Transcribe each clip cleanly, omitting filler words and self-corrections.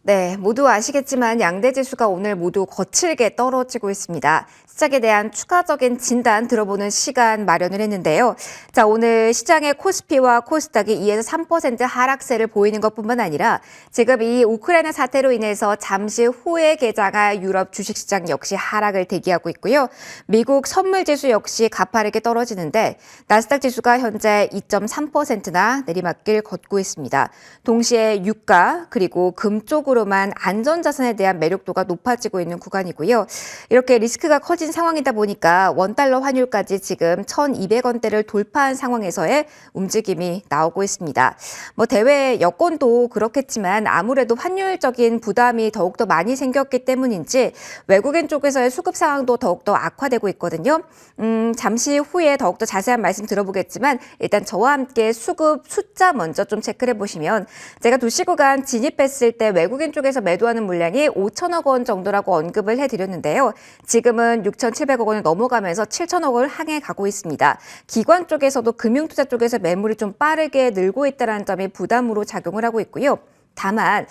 네, 모두 아시겠지만 양대 지수가 오늘 모두 거칠게 떨어지고 있습니다. 시장에 대한 추가적인 진단 들어보는 시간 마련을 했는데요. 자, 오늘 시장의 코스피와 코스닥이 2에서 3% 하락세를 보이는 것뿐만 아니라 지금 이 우크라이나 사태로 인해서 잠시 후에 개장할 유럽 주식시장 역시 하락을 대기하고 있고요. 미국 선물 지수 역시 가파르게 떨어지는데 나스닥 지수가 현재 2.3%나 내리막길 걷고 있습니다. 동시에 유가 그리고 금 쪽으로만 안전자산에 대한 매력도가 높아지고 있는 구간이고요. 이렇게 리스크가 커진 상황이다 보니까 원달러 환율까지 지금 1,200원대를 돌파한 상황에서의 움직임이 나오고 있습니다. 대외 여건도 그렇겠지만 아무래도 환율적인 부담이 더욱더 많이 생겼기 때문인지 외국인 쪽에서의 수급 상황도 더욱더 악화되고 있거든요. 잠시 후에 더욱더 자세한 말씀 들어보겠지만 일단 저와 함께 수급 숫자 먼저 좀 체크를 해보시면 제가 2시구간 진입했을 때 외국인 쪽에서 매도하는 물량이 5천억 원 정도라고 언급을 해드렸는데요. 지금은 6,700억 원을 넘어가면서 7천억 원을 향해 가고 있습니다. 기관 쪽에서도 금융투자 쪽에서 매물이 좀 빠르게 늘고 있다는 점이 부담으로 작용을 하고 있고요. 다만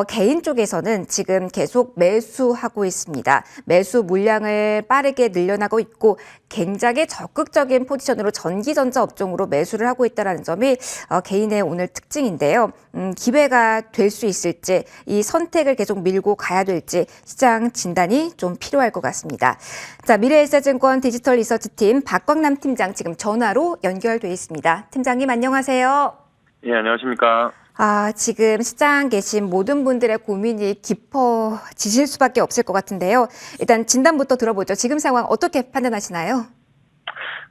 개인 쪽에서는 지금 계속 매수하고 있습니다. 매수 물량을 빠르게 늘려나고 있고 굉장히 적극적인 포지션으로 전기전자 업종으로 매수를 하고 있다는 점이 개인의 오늘 특징인데요. 기회가 될 수 있을지 이 선택을 계속 밀고 가야 될지 시장 진단이 좀 필요할 것 같습니다. 자, 미래에셋증권 디지털 리서치팀 박광남 팀장 지금 전화로 연결돼 있습니다. 팀장님 안녕하세요. 예, 안녕하십니까. 지금 시장 계신 모든 분들의 고민이 깊어지실 수밖에 없을 것 같은데요. 일단 진단부터 들어보죠. 지금 상황 어떻게 판단하시나요?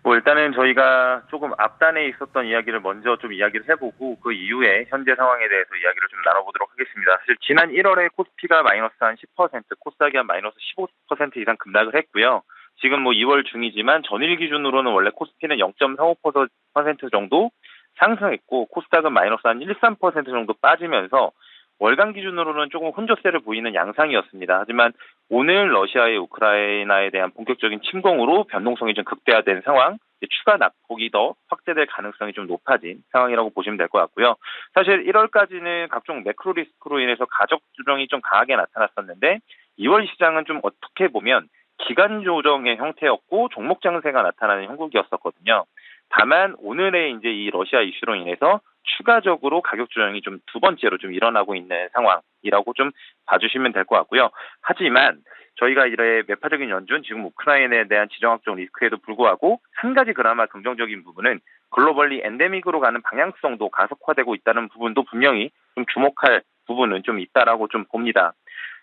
일단은 저희가 조금 앞단에 있었던 이야기를 먼저 좀 이야기를 해보고 그 이후에 현재 상황에 대해서 이야기를 좀 나눠보도록 하겠습니다. 사실 지난 1월에 코스피가 마이너스 한 10%, 코스닥이 한 마이너스 15% 이상 급락을 했고요. 지금 2월 중이지만 전일 기준으로는 원래 코스피는 0.35% 정도 상승했고 코스닥은 마이너스 한 1, 3% 정도 빠지면서 월간 기준으로는 조금 혼조세를 보이는 양상이었습니다. 하지만 오늘 러시아의 우크라이나에 대한 본격적인 침공으로 변동성이 좀 극대화된 상황, 추가 낙폭이 더 확대될 가능성이 좀 높아진 상황이라고 보시면 될 것 같고요. 사실 1월까지는 각종 매크로 리스크로 인해서 가격 조정이 좀 강하게 나타났었는데 2월 시장은 좀 어떻게 보면 기간 조정의 형태였고 종목 장세가 나타나는 형국이었었거든요. 다만 오늘의 이제 이 러시아 이슈로 인해서 추가적으로 가격 조정이 좀 두 번째로 좀 일어나고 있는 상황이라고 좀 봐주시면 될 것 같고요. 하지만 저희가 이래 매파적인 연준, 지금 우크라이나에 대한 지정학적 리스크에도 불구하고 한 가지 그나마 긍정적인 부분은 글로벌리 엔데믹으로 가는 방향성도 가속화되고 있다는 부분도 분명히 좀 주목할 부분은 좀 있다라고 좀 봅니다.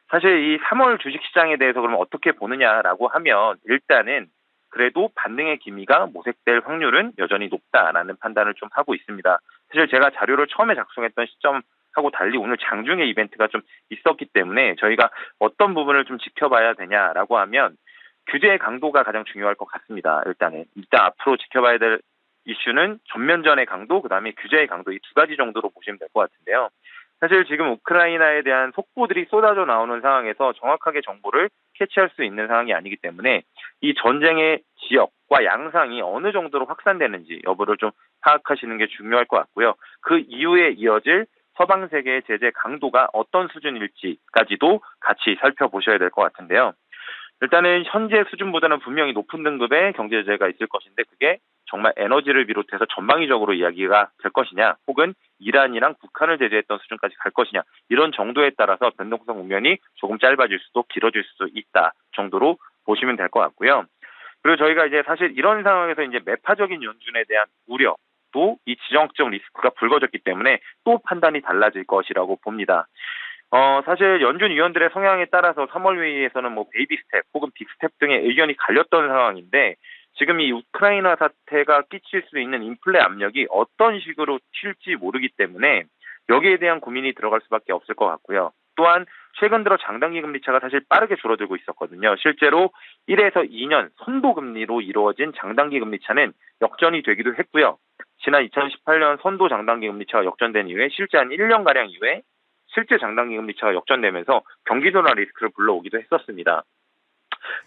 사실 이 3월 주식시장에 대해서 그러면 어떻게 보느냐라고 하면 일단은 그래도 반등의 기미가 모색될 확률은 여전히 높다라는 판단을 좀 하고 있습니다. 사실 제가 자료를 처음에 작성했던 시점하고 달리 오늘 장중에 이벤트가 좀 있었기 때문에 저희가 어떤 부분을 좀 지켜봐야 되냐라고 하면 규제의 강도가 가장 중요할 것 같습니다. 일단 앞으로 지켜봐야 될 이슈는 전면전의 강도, 그다음에 규제의 강도 이 두 가지 정도로 보시면 될 것 같은데요. 사실 지금 우크라이나에 대한 속보들이 쏟아져 나오는 상황에서 정확하게 정보를 캐치할 수 있는 상황이 아니기 때문에 이 전쟁의 지역과 양상이 어느 정도로 확산되는지 여부를 좀 파악하시는 게 중요할 것 같고요. 그 이후에 이어질 서방 세계의 제재 강도가 어떤 수준일지까지도 같이 살펴보셔야 될 것 같은데요. 일단은 현재 수준보다는 분명히 높은 등급의 경제 제재가 있을 것인데 그게 정말 에너지를 비롯해서 전방위적으로 이야기가 될 것이냐 혹은 이란이랑 북한을 제재했던 수준까지 갈 것이냐 이런 정도에 따라서 변동성 국면이 조금 짧아질 수도 길어질 수도 있다 정도로 보시면 될 것 같고요. 그리고 저희가 이제 사실 이런 상황에서 이제 매파적인 연준에 대한 우려도 이 지정학적 리스크가 불거졌기 때문에 또 판단이 달라질 것이라고 봅니다. 사실 연준 위원들의 성향에 따라서 3월 회의에서는 베이비 스텝 혹은 빅 스텝 등의 의견이 갈렸던 상황인데 지금 이 우크라이나 사태가 끼칠 수 있는 인플레 압력이 어떤 식으로 튈지 모르기 때문에 여기에 대한 고민이 들어갈 수밖에 없을 것 같고요. 또한 최근 들어 장단기 금리 차가 사실 빠르게 줄어들고 있었거든요. 실제로 1에서 2년 선도 금리로 이루어진 장단기 금리 차는 역전이 되기도 했고요. 지난 2018년 선도 장단기 금리 차가 역전된 이후에 실제 한 1년가량 이후에 실제 장단기 금리 차가 역전되면서 경기 둔화 리스크를 불러오기도 했었습니다.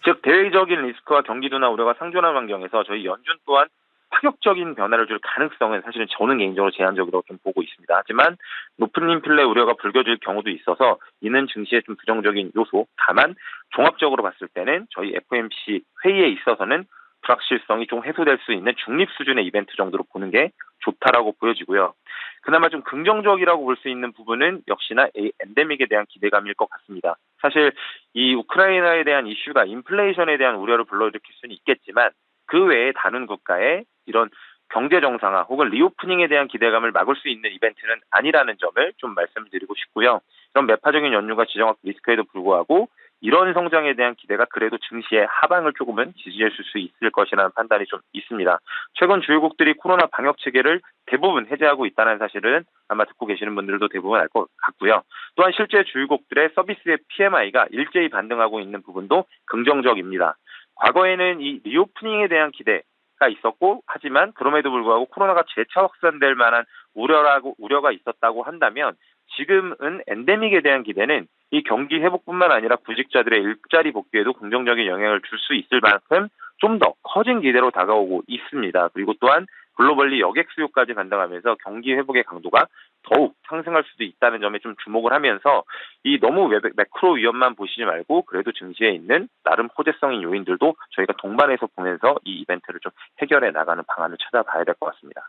즉 대외적인 리스크와 경기 둔화 우려가 상존한 환경에서 저희 연준 또한 파격적인 변화를 줄 가능성은 사실은 저는 개인적으로 제한적이라고 좀 보고 있습니다. 하지만 높은 인플레 우려가 불거질 경우도 있어서 이는 증시에 좀 부정적인 요소. 다만 종합적으로 봤을 때는 저희 FOMC 회의에 있어서는 불확실성이 좀 해소될 수 있는 중립 수준의 이벤트 정도로 보는 게 좋다라고 보여지고요. 그나마 좀 긍정적이라고 볼 수 있는 부분은 역시나 엔데믹에 대한 기대감일 것 같습니다. 사실 이 우크라이나에 대한 이슈가 인플레이션에 대한 우려를 불러일으킬 수는 있겠지만 그 외에 다른 국가의 이런 경제 정상화 혹은 리오프닝에 대한 기대감을 막을 수 있는 이벤트는 아니라는 점을 좀 말씀드리고 싶고요. 이런 매파적인 연륜과 지정학 리스크에도 불구하고 이런 성장에 대한 기대가 그래도 증시의 하방을 조금은 지지해 줄 수 있을 것이라는 판단이 좀 있습니다. 최근 주요국들이 코로나 방역 체계를 대부분 해제하고 있다는 사실은 아마 듣고 계시는 분들도 대부분 알 것 같고요. 또한 실제 주요국들의 서비스의 PMI가 일제히 반등하고 있는 부분도 긍정적입니다. 과거에는 이 리오프닝에 대한 기대가 있었고 하지만 그럼에도 불구하고 코로나가 재차 확산될 만한 우려가 있었다고 한다면 지금은 엔데믹에 대한 기대는 이 경기 회복뿐만 아니라 구직자들의 일자리 복귀에도 긍정적인 영향을 줄 수 있을 만큼 좀 더 커진 기대로 다가오고 있습니다. 그리고 또한 글로벌리 여객 수요까지 반등하면서 경기 회복의 강도가 더욱 상승할 수도 있다는 점에 좀 주목을 하면서 이 너무 매크로 위험만 보시지 말고 그래도 증시에 있는 나름 호재성인 요인들도 저희가 동반해서 보면서 이 이벤트를 좀 해결해 나가는 방안을 찾아봐야 될 것 같습니다.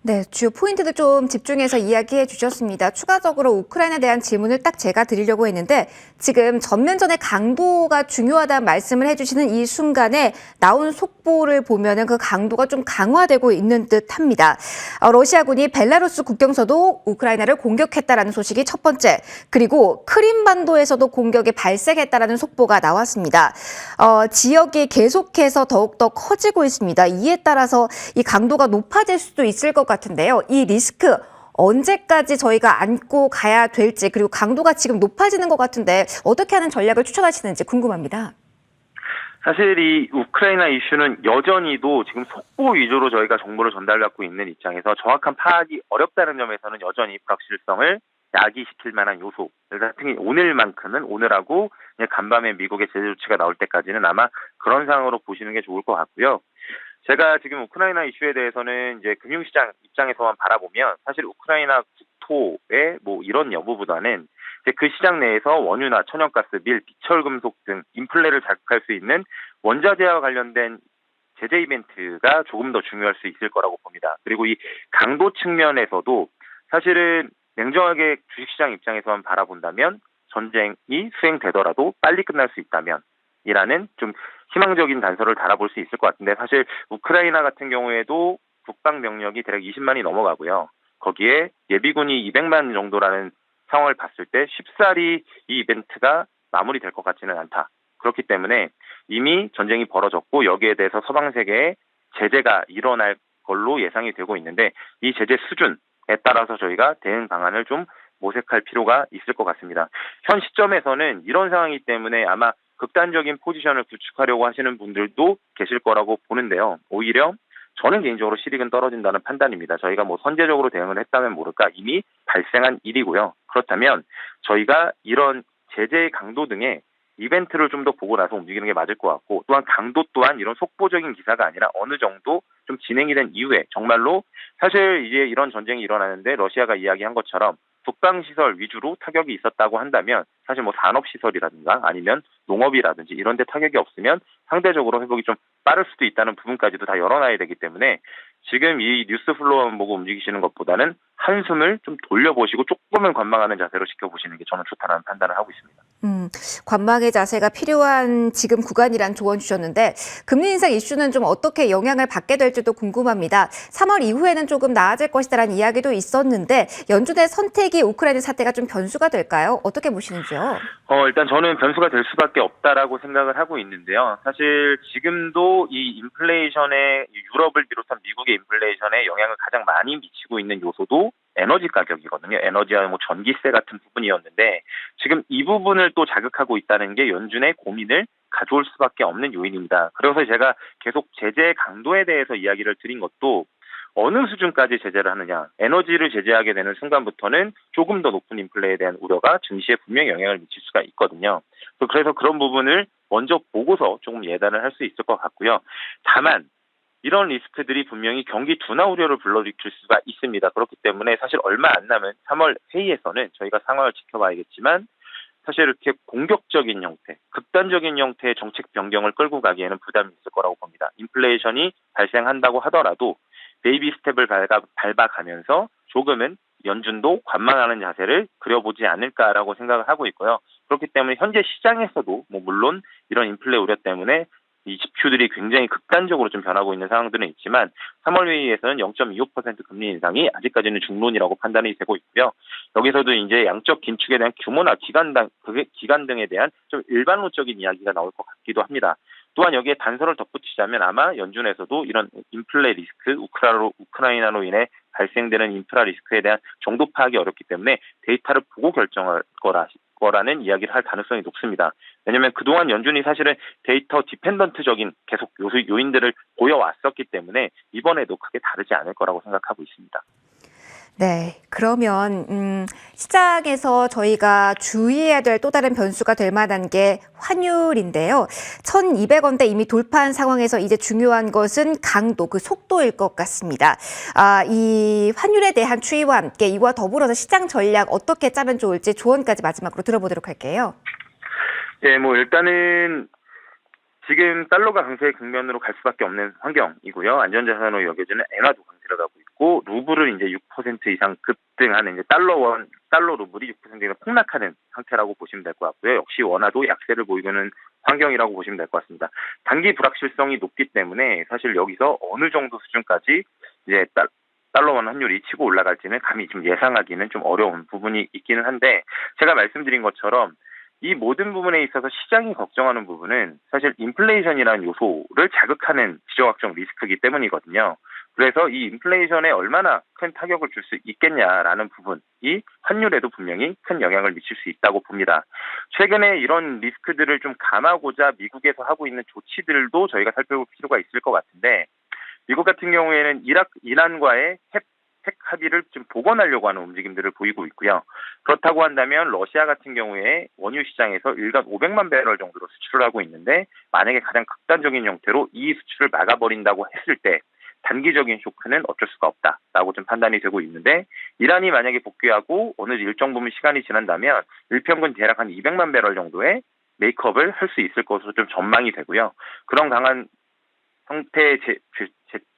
네, 주요 포인트도 좀 집중해서 이야기해 주셨습니다. 추가적으로 우크라이나에 대한 질문을 딱 제가 드리려고 했는데 지금 전면전의 강도가 중요하다는 말씀을 해주시는 이 순간에 나온 속보를 보면은 그 강도가 좀 강화되고 있는 듯합니다. 러시아군이 벨라루스 국경서도 우크라이나를 공격했다라는 소식이 첫 번째, 그리고 크림반도에서도 공격이 발생했다라는 속보가 나왔습니다. 지역이 계속해서 더욱더 커지고 있습니다. 이에 따라서 이 강도가 높아질 수도 있을 것 같은데요. 이 리스크 언제까지 저희가 안고 가야 될지, 그리고 강도가 지금 높아지는 것 같은데 어떻게 하는 전략을 추천하시는지 궁금합니다. 사실 이 우크라이나 이슈는 여전히도 지금 속보 위주로 저희가 정보를 전달받고 있는 입장에서 정확한 파악이 어렵다는 점에서는 여전히 불확실성을 야기시킬 만한 요소 같은 게 오늘만큼은 오늘하고 간밤에 미국의 제재 조치가 나올 때까지는 아마 그런 상황으로 보시는 게 좋을 것 같고요. 제가 지금 우크라이나 이슈에 대해서는 이제 금융시장 입장에서만 바라보면 사실 우크라이나 국토의 뭐 이런 여부보다는 이제 그 시장 내에서 원유나 천연가스, 밀, 비철금속 등 인플레를 자극할 수 있는 원자재와 관련된 제재 이벤트가 조금 더 중요할 수 있을 거라고 봅니다. 그리고 이 강도 측면에서도 사실은 냉정하게 주식시장 입장에서만 바라본다면 전쟁이 수행되더라도 빨리 끝날 수 있다면 이라는 좀 희망적인 단서를 달아볼 수 있을 것 같은데 사실 우크라이나 같은 경우에도 국방 병력이 대략 20만이 넘어가고요. 거기에 예비군이 200만 정도라는 상황을 봤을 때 쉽사리 이 이벤트가 마무리될 것 같지는 않다. 그렇기 때문에 이미 전쟁이 벌어졌고 여기에 대해서 서방 세계에 제재가 일어날 걸로 예상이 되고 있는데 이 제재 수준에 따라서 저희가 대응 방안을 좀 모색할 필요가 있을 것 같습니다. 현 시점에서는 이런 상황이기 때문에 아마 극단적인 포지션을 구축하려고 하시는 분들도 계실 거라고 보는데요. 오히려 저는 개인적으로 실익은 떨어진다는 판단입니다. 저희가 뭐 선제적으로 대응을 했다면 모를까 이미 발생한 일이고요. 그렇다면 저희가 이런 제재의 강도 등의 이벤트를 좀 더 보고 나서 움직이는 게 맞을 것 같고 또한 강도 또한 이런 속보적인 기사가 아니라 어느 정도 좀 진행이 된 이후에 정말로 사실 이제 이런 전쟁이 일어나는데 러시아가 이야기한 것처럼 국방시설 위주로 타격이 있었다고 한다면 사실 뭐 산업시설이라든가 아니면 농업이라든지 이런 데 타격이 없으면 상대적으로 회복이 좀 빠를 수도 있다는 부분까지도 다 열어놔야 되기 때문에 지금 이 뉴스 플로우만 보고 움직이시는 것보다는 한숨을 좀 돌려보시고 조금은 관망하는 자세로 지켜보시는 게 저는 좋다는 판단을 하고 있습니다. 관망의 자세가 필요한 지금 구간이란 조언 주셨는데 금리 인상 이슈는 좀 어떻게 영향을 받게 될지도 궁금합니다. 3월 이후에는 조금 나아질 것이다라는 이야기도 있었는데 연준의 선택이 우크라이나 사태가 좀 변수가 될까요? 어떻게 보시는지요? 일단 저는 변수가 될 수밖에 없다라고 생각을 하고 있는데요. 사실 지금도 이 인플레이션에 유럽을 비롯한 미국의 인플레이션에 영향을 가장 많이 미치고 있는 요소도 에너지 가격이거든요. 에너지와 뭐 전기세 같은 부분이었는데 지금 이 부분을 또 자극하고 있다는 게 연준의 고민을 가져올 수밖에 없는 요인입니다. 그래서 제가 계속 제재 강도에 대해서 이야기를 드린 것도 어느 수준까지 제재를 하느냐. 에너지를 제재하게 되는 순간부터는 조금 더 높은 인플레에 대한 우려가 증시에 분명히 영향을 미칠 수가 있거든요. 그래서 그런 부분을 먼저 보고서 조금 예단을 할 수 있을 것 같고요. 다만 이런 리스크들이 분명히 경기 둔화 우려를 불러일으킬 수가 있습니다. 그렇기 때문에 사실 얼마 안 남은 3월 회의에서는 저희가 상황을 지켜봐야겠지만 사실 이렇게 공격적인 형태, 극단적인 형태의 정책 변경을 끌고 가기에는 부담이 있을 거라고 봅니다. 인플레이션이 발생한다고 하더라도 베이비 스텝을 밟아가면서 조금은 연준도 관망하는 자세를 그려보지 않을까라고 생각을 하고 있고요. 그렇기 때문에 현재 시장에서도 물론 이런 인플레 우려 때문에 이 지표들이 굉장히 극단적으로 좀 변하고 있는 상황들은 있지만 3월 회의에서는 0.25% 금리 인상이 아직까지는 중론이라고 판단이 되고 있고요. 여기서도 이제 양적 긴축에 대한 규모나 기간 등에 대한 좀 일반론적인 이야기가 나올 것 같기도 합니다. 또한 여기에 단서를 덧붙이자면 아마 연준에서도 이런 인플레 리스크, 우크라이나로 인해 발생되는 인프라 리스크에 대한 정도 파악이 어렵기 때문에 데이터를 보고 결정할 거라는 이야기를 할 가능성이 높습니다. 왜냐하면 그동안 연준이 사실은 데이터 디펜던트적인 계속 요인들을 보여왔었기 때문에 이번에도 크게 다르지 않을 거라고 생각하고 있습니다. 네, 그러면 시장에서 저희가 주의해야 될 또 다른 변수가 될 만한 게 환율인데요. 1,200원대 이미 돌파한 상황에서 이제 중요한 것은 강도, 그 속도일 것 같습니다. 이 환율에 대한 추이와 함께 이와 더불어서 시장 전략 어떻게 짜면 좋을지 조언까지 마지막으로 들어보도록 할게요. 네, 일단은 지금 달러가 강세의 국면으로 갈 수밖에 없는 환경이고요. 안전자산으로 여겨지는 엔화도 강세를 가고 있고 루블은 이제 6% 이상 급등하는 이제 달러 루블이 6% 이상 폭락하는 상태라고 보시면 될 것 같고요. 역시 원화도 약세를 보이는 환경이라고 보시면 될 것 같습니다. 단기 불확실성이 높기 때문에 사실 여기서 어느 정도 수준까지 이제 달러 원 환율이 치고 올라갈지는 감히 좀 예상하기는 좀 어려운 부분이 있기는 한데 제가 말씀드린 것처럼 이 모든 부분에 있어서 시장이 걱정하는 부분은 사실 인플레이션이라는 요소를 자극하는 지정학적 리스크이기 때문이거든요. 그래서 이 인플레이션에 얼마나 큰 타격을 줄 수 있겠냐라는 부분이 환율에도 분명히 큰 영향을 미칠 수 있다고 봅니다. 최근에 이런 리스크들을 좀 감하고자 미국에서 하고 있는 조치들도 저희가 살펴볼 필요가 있을 것 같은데 미국 같은 경우에는 이란과의 핵 합의를 좀 복원하려고 하는 움직임들을 보이고 있고요. 그렇다고 한다면 러시아 같은 경우에 원유 시장에서 일간 500만 배럴 정도로 수출을 하고 있는데 만약에 가장 극단적인 형태로 이 수출을 막아버린다고 했을 때 단기적인 쇼크는 어쩔 수가 없다라고 좀 판단이 되고 있는데 이란이 만약에 복귀하고 어느 일정 부분 시간이 지난다면 일평균 대략 한 200만 배럴 정도의 메이크업을 할 수 있을 것으로 좀 전망이 되고요. 그런 강한 형태의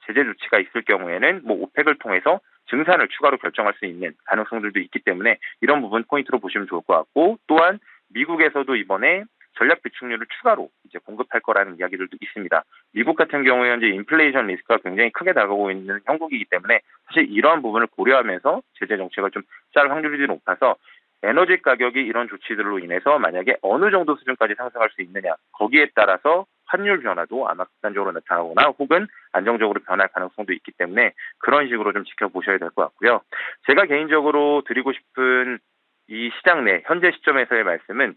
제재 조치가 있을 경우에는 오펙을 통해서 증산을 추가로 결정할 수 있는 가능성들도 있기 때문에 이런 부분 포인트로 보시면 좋을 것 같고 또한 미국에서도 이번에 전략 비축률을 추가로 이제 공급할 거라는 이야기들도 있습니다. 미국 같은 경우에 현재 인플레이션 리스크가 굉장히 크게 다가오고 있는 형국이기 때문에 사실 이러한 부분을 고려하면서 제재 정책을 좀 짤 확률이 높아서 에너지 가격이 이런 조치들로 인해서 만약에 어느 정도 수준까지 상승할 수 있느냐 거기에 따라서 환율 변화도 아마 극단적으로 나타나거나 혹은 안정적으로 변할 가능성도 있기 때문에 그런 식으로 좀 지켜보셔야 될 것 같고요. 제가 개인적으로 드리고 싶은 이 시장 내 현재 시점에서의 말씀은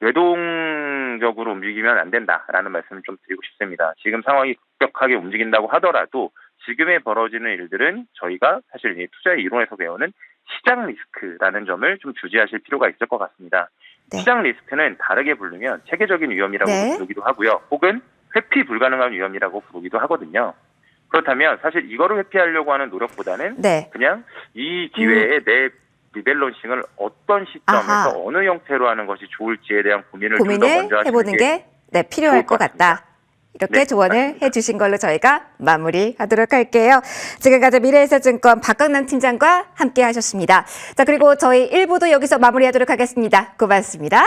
외동적으로 움직이면 안 된다라는 말씀을 좀 드리고 싶습니다. 지금 상황이 급격하게 움직인다고 하더라도 지금에 벌어지는 일들은 저희가 사실 이 투자의 이론에서 배우는 시장 리스크라는 점을 좀 주지하실 필요가 있을 것 같습니다. 네. 시장 리스크는 다르게 부르면 체계적인 위험이라고 부르기도 하고요. 혹은 회피 불가능한 위험이라고 부르기도 하거든요. 그렇다면 사실 이거를 회피하려고 하는 노력보다는 그냥 이 기회에 내 리밸런싱을 어떤 시점에서 어느 형태로 하는 것이 좋을지에 대한 고민을 좀 더 먼저 해보는 게 필요할 것 같다. 이렇게 조언을 해주신 걸로 저희가 마무리하도록 할게요. 지금까지 미래에셋증권 박강남 팀장과 함께 하셨습니다. 자, 그리고 저희 1부도 여기서 마무리하도록 하겠습니다. 고맙습니다.